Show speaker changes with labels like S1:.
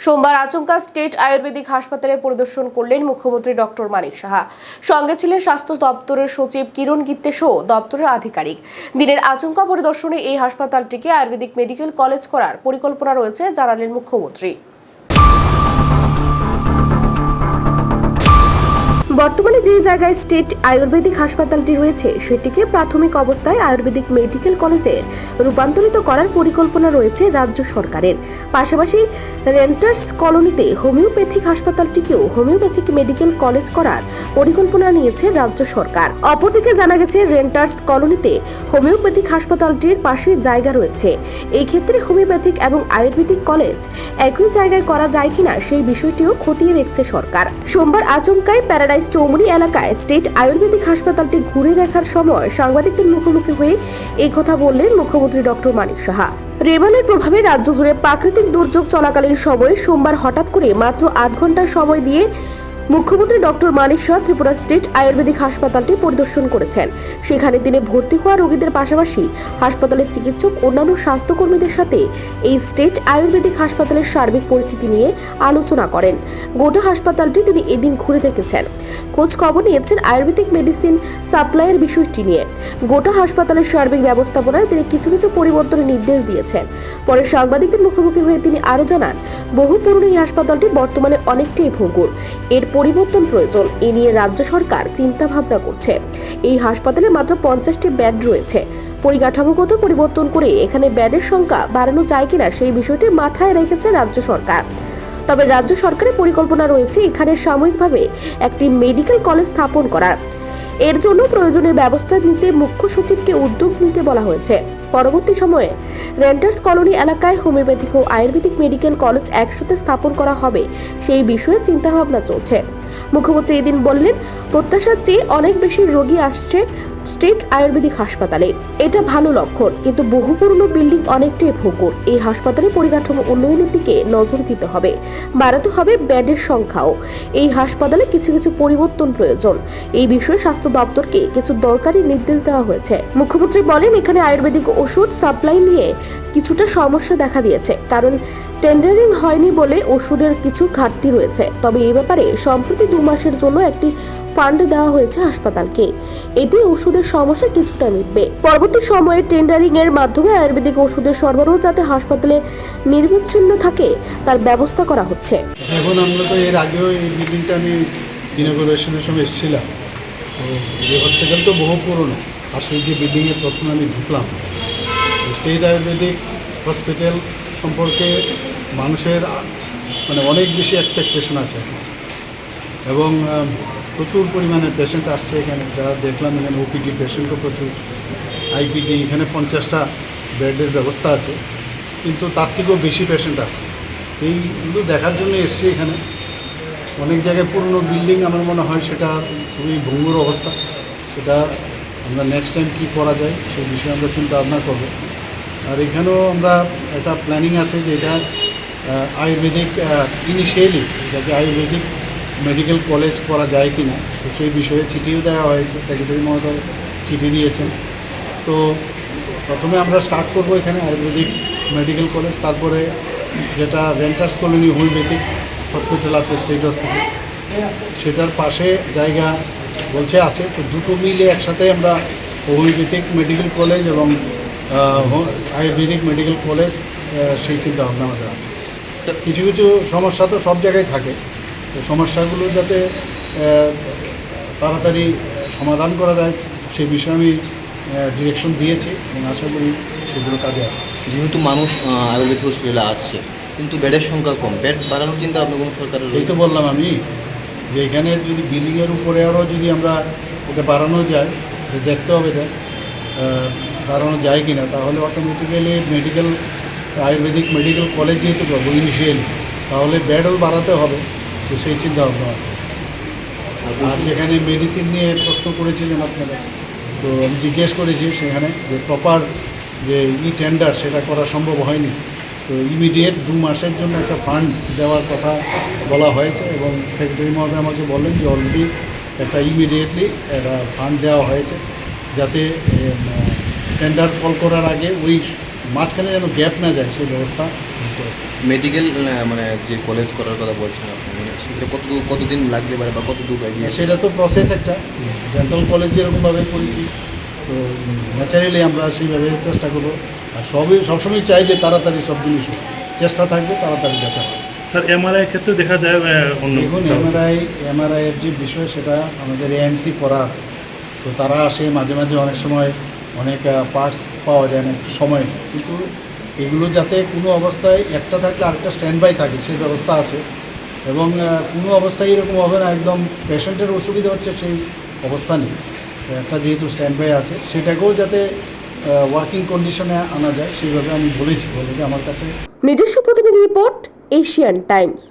S1: সোমবার আচমকা স্টেট আয়ুর্বেদিক হাসপাতালে পরিদর্শন করলেন মুখ্যমন্ত্রী ডক্টর মানিক সাহা। সঙ্গে ছিলেন স্বাস্থ্য দপ্তরের সচিব কিরণ গিত্তে সহ দপ্তরের আধিকারিক। দিনের আচমকা পরিদর্শনে এই হাসপাতালটিকে আয়ুর্বেদিক মেডিকেল কলেজ করার পরিকল্পনা রয়েছে জানালেন মুখ্যমন্ত্রী। বর্তমানে যে জায়গায় স্টেট আয়ুর্বেদিক হাসপাতালটি রয়েছে সেটিকে প্রাথমিক অবস্থায় আয়ুর্বেদিক মেডিকেল কলেজে রূপান্তরিত করার পরিকল্পনা রয়েছে রাজ্য সরকারের। পাশাপাশি রেন্টার্স কলোনিতে হোমিওপ্যাথিক হাসপাতালটিকেও হোমিওপ্যাথিক মেডিকেল কলেজ করার পরিকল্পনা নিয়েছে রাজ্য সরকার। অপরদিকে জানা গেছে রেন্টার্স কলোনিতে হোমিওপ্যাথিক হাসপাতালটির পাশে জায়গা রয়েছে। এই ক্ষেত্রে হোমিওপ্যাথিক এবং আয়ুর্বেদিক কলেজ একই জায়গায় করা যায় কিনা সেই বিষয়টিও খতিয়ে দেখছে সরকার। সোমবার আচমকায় প্যারাডাইস চৌমুহনী এলাকায় স্টেট আয়ুর্বেদিক হাসপাতালটি ঘুরে দেখার সময় সাংবাদিকদের মুখোমুখি হয়ে এই কথা বললেন মুখ্যমন্ত্রী ডক্টর মানিক সাহা। রেমালের প্রভাবে রাজ্য জুড়ে প্রাকৃতিক দুর্যোগ চলাকালীন সময়ে সোমবার হঠাৎ করে মাত্র 8 ঘন্টা সময় দিয়ে মুখ্যমন্ত্রী ডক্টর মানিক সাহা ত্রিপুরা স্টেট আয়ুর্বেদিক হাসপাতালটি পরিদর্শন করেছেন। সেখানে তিনি ভর্তি হওয়া রোগীদের পাশাপাশি হাসপাতালের চিকিৎসক অন্যান্য স্বাস্থ্যকর্মীদের সাথে এই স্টেট আয়ুর্বেদিক হাসপাতালের সার্বিক পরিস্থিতি নিয়ে আলোচনা করেন। গোটা হাসপাতালটি তিনি এদিন ঘুরে দেখেছেন, খোঁজ খবর নিয়েছেন আয়ুর্বেদিক মেডিসিন সাপ্লাইয়ের বিষয়টি নিয়ে। গোটা হাসপাতালের সার্বিক ব্যবস্থাপনায় তিনি কিছু পরিবর্তনের নির্দেশ দিয়েছেন। পরে সাংবাদিকদের মুখোমুখি হয়ে তিনি আরও জানান, বহু পুরনো এই হাসপাতালটি বর্তমানে অনেকটাই ভঙ্গুর, এর পরিবর্তন প্রয়োজন। এ নিয়ে রাজ্য সরকার চিন্তা ভাবনা করছে। এই হাসপাতালে মাত্র 50টি বেড রয়েছে। পরিকাঠামোগত পরিবর্তন করে এখানে বেডের সংখ্যা বাড়ানো যায় কিনা সেই বিষয়টি মাথায় রেখেছে রাজ্য সরকার। তবে রাজ্য সরকারের পরিকল্পনা রয়েছে এখানে সাময়িকভাবে একটি মেডিকেল কলেজ স্থাপন করার। এর জন্য প্রয়োজনীয় ব্যবস্থা নিতে মুখ্য সচিবকে উদ্যোগ নিতে বলা হয়েছে। পরবর্তী সময়ে রেন্টার্স কলোনি এলাকায় হোমিওপ্যাথিক ও আয়ুর্বেদিক মেডিকেল কলেজ একসাথে স্থাপন করা হবে সেই বিষয়ে চিন্তাভাবনা চলছে। মুখ্যমন্ত্রী এদিন বললেন, প্রত্যাশার চেয়ে অনেক বেশি রোগী আসছে স্টেট আয়ুর্বেদিক হাসপাতালে। এটা ভালো লক্ষণ, কিন্তু বহু পুরনো বিল্ডিং অনেকটাই ভঙ্গুর। এই হাসপাতালে পরিকাঠামো উন্নয়নের দিকে নজর দিতে হবে, বাড়াতে হবে বেডের সংখ্যাও। এই হাসপাতালে কিছু পরিবর্তন প্রয়োজন। এই বিষয়ে স্বাস্থ্য দপ্তরকে কিছু দরকারি নির্দেশ দেওয়া হয়েছে। মুখ্যমন্ত্রী বলেন, এখানে আয়ুর্বেদিক ওষুধ সাপ্লাই নিয়ে কিছুটা সমস্যা দেখা দিয়েছে, কারণ টেন্ডারিং হয়নি বলে ওষুধের কিছু ঘাটতি রয়েছে। তবে এই ব্যাপারে সম্প্রতি 2 মাসের জন্য একটি ফান্ড দেওয়া হয়েছে হাসপাতালকে। এতে ওষুধের সমস্যা কিছুটা মিটবে। পরবর্তী সময়ে টেন্ডারিং এর মাধ্যমে আয়ুর্বেদিক ওষুধের সরবরাহ যাতে হাসপাতালে নির্বিচ্ছিন্ন থাকে তার ব্যবস্থা করা হচ্ছে।
S2: এখন আমরা তো এর আগেও এই বিল্ডিংটা আমি ইনগুরেশনের সময় এসেছিলাম। তো এই হসপিটাল তো বহু পুরনো। আর সেই যে বিল্ডিংয়ে প্রথমে আমি ঢুকলাম, স্টেট আয়ুর্বেদিক হসপিটাল সম্পর্কে মানুষের অনেক বেশি এক্সপেকটেশন আছে এবং প্রচুর পরিমাণে পেশেন্ট আসছে এখানে। যারা দেখলাম এখানে ওপিডি পেশেন্টও প্রচুর, আইপিডি এখানে 50টা বেডের ব্যবস্থা আছে, কিন্তু তার থেকেও বেশি পেশেন্ট আসছে। এইগুলো দেখার জন্য এসছি এখানে। অনেক জায়গায় পুরনো বিল্ডিং আমার মনে হয় সেটা খুবই ভঙ্গুর অবস্থা। সেটা আমরা নেক্সট টাইম কী করা যায় সেই বিষয়ে আমরা চিন্তা ভাবনা করবো। আর এখানেও আমরা একটা প্ল্যানিং আছে যে এটা আয়ুর্বেদিক ইনিশিয়ালি যাতে আয়ুর্বেদিক মেডিকেল কলেজ করা যায় কি না, তো সেই বিষয়ে চিঠিও দেওয়া হয়েছে। সেক্রেটারি মহোদয় চিঠি দিয়েছেন। তো প্রথমে আমরা স্টার্ট করব এখানে আয়ুর্বেদিক মেডিকেল কলেজ, তারপরে যেটা রেন্টার্স কলোনি হোমিওপ্যাথিক হসপিটাল আছে স্টেট হসপিটাল, সেটার পাশে জায়গা বলছে আছে। তো দুটো মিলে একসাথে আমরা হোমিওপ্যাথিক মেডিকেল কলেজ এবং আয়ুর্বেদিক মেডিকেল কলেজ সেই চিন্তা ভাবনা আমাদের আছে। কিছু সমস্যা তো সব জায়গায় থাকে, তো সমস্যাগুলো যাতে তাড়াতাড়ি সমাধান করা যায় সেই বিষয়ে আমি ডিরেকশন দিয়েছি এবং আশা করি সেগুলো কাজে আসবে।
S3: যেহেতু মানুষ আয়ুর্বেদিক হসপিটালে আসছে, কিন্তু বেডের সংখ্যা কম, বেড বাড়ানোর চিন্তা আপনার কোনো সরকারের?
S2: সেই তো বললাম আমি যে এখানে যদি বিল্ডিংয়ের উপরে আরও যদি আমরা ওকে বাড়ানো যায়, দেখতে হবে যে বাড়ানো যায় কি না, তাহলে অটোমেটিক্যালি আয়ুর্বেদিক মেডিকেল কলেজ যেহেতু পাবো ইনিশিয়ালি, তাহলে বেডও বাড়াতে হবে। তো সেই চিন্তা ভাবনা আছে। আর যেখানে মেডিসিন নিয়ে প্রশ্ন করেছিলেন আপনারা, তো আমি জিজ্ঞেস করেছি সেখানে যে প্রপার যে টেন্ডার সেটা করা সম্ভব হয়নি। তো ইমিডিয়েট 2 মাসের জন্য একটা ফান্ড দেওয়ার কথা বলা হয়েছে এবং সেক্রেটারি মহোদয় আমাকে বললেন যে অলরেডি একটা ইমিডিয়েটলি একটা ফান্ড দেওয়া হয়েছে, যাতে টেন্ডার কল করার আগে ওই মাঝখানে যেন গ্যাপ না যায় সেই ব্যবস্থা
S3: মেডিকেল মানে যে কলেজ করার কথা বলছেন আপনি মানে সেক্ষেত্রে কতদিন লাগতে পারে বা কত দূর এগিয়ে
S2: সেটা তো প্রসেস একটা ডেন্টাল কলেজ যেরকমভাবে করেছি, তো ন্যাচারালি আমরা সেইভাবে চেষ্টা করবো। আর সবসময় চাই যে তাড়াতাড়ি সব জিনিস হোক। চেষ্টা থাকবে তাড়াতাড়ি যাতে হয়।
S4: স্যার এমআরআই ক্ষেত্রে দেখা যায় অন্য
S2: দেখুন এমআরআইয়ের যে বিষয় সেটা আমাদের এএমসি করা আছে, তো তারা আসে মাঝে মাঝে, অনেক সময় অনেক পার্টস পাওয়া যায় না, একটু সময় নেয়। কিন্তু এগুলো যাতে কোনো অবস্থায় একটা থাকলে আরেকটা স্ট্যান্ড বাই থাকে সেই ব্যবস্থা আছে। এবং কোনো অবস্থায় এরকম হবে না একদম পেশেন্টের অসুবিধা হচ্ছে সেই অবস্থা নেই। একটা যেহেতু স্ট্যান্ড বাই আছে সেটাকেও যাতে ওয়ার্কিং কন্ডিশনে আনা যায় সেইভাবে আমি বলেছি, বলে যে আমার কাছে
S1: নিজস্ব প্রতিনিধি রিপোর্ট, এশিয়ান টাইমস।